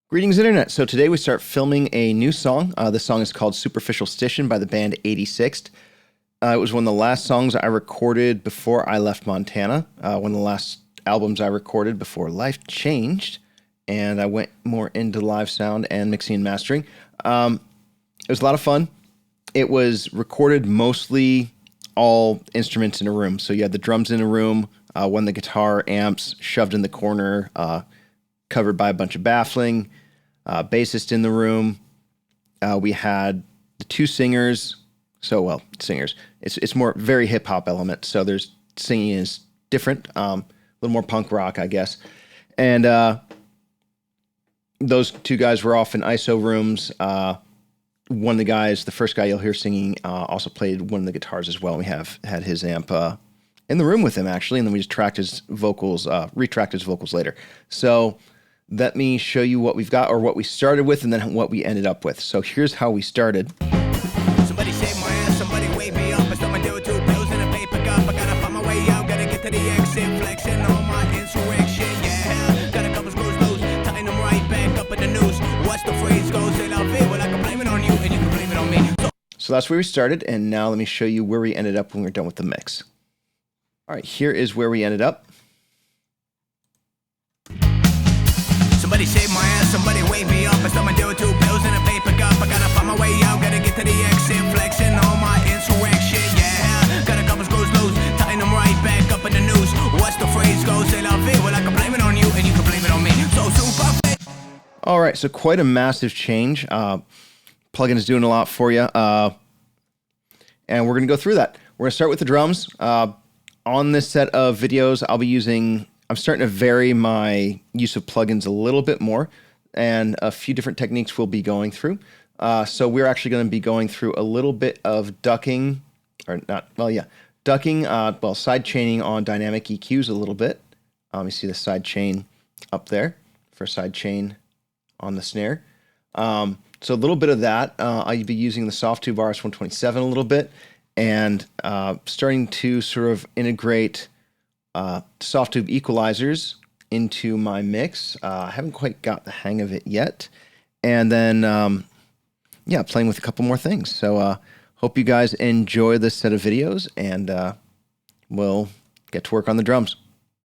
Greetings, Internet. So today we start filming a new song. This song is called Superficialstition by the band 86. It was one of the last songs I recorded before I left Montana. One of the last albums I recorded before life changed, and I went more into live sound and mixing and mastering. It was a lot of fun. It was recorded mostly all instruments in a room. So you had the drums in a room, one of the guitar amps shoved in the corner, covered by a bunch of baffling, bassist in the room. We had the two singers. Singers. It's more very hip hop element. So there's singing is different, a little more punk rock, I guess. And those two guys were off in ISO rooms. One of the guys, the first guy you'll hear singing, also played one of the guitars as well. We had his amp in the room with him actually, and then we just tracked his vocals, retracked his vocals later. So let me show you what we've got, or what we started with, and then what we ended up with. So here's how we started. Somebody save my ass, somebody wake me up. I start my do 2 pills in a paper cup. I gotta find my way out, gotta get to the exit, flexing on my insurrection. Yeah, got a couple screws loose, tying them right back up in the noose. What's the phrase goes? Say love it, well I can blame it on you and you can blame it on me. So that's where we started, and now let me show you where we ended up when we're done with the mix. All right, here is where we ended up. Somebody save my ass, somebody wake me up. I start my do 2 pills in a paper cup. I gotta find my way out, gotta get to the exit, flexing on my insurrection. Yeah, got a couple screws loose, tying them right back up in the noose. What's the phrase goes? Say love it, well I can blame it on you and you can blame it on me. So super. All right, so quite a massive change. Plugin is doing a lot for you, and we're gonna go through that. We're gonna start with the drums. On this set of videos, I'm starting to vary my use of plugins a little bit more, and a few different techniques we'll be going through. So we're actually going to be going through a little bit of ducking, side chaining on dynamic EQs a little bit. You see the side chain up there for side chain on the snare. So a little bit of that. I'll be using the Softtube RS-127 a little bit, and starting to sort of integrate Softtube equalizers into my mix. I haven't quite got the hang of it yet. And then, playing with a couple more things. So hope you guys enjoy this set of videos, and we'll get to work on the drums.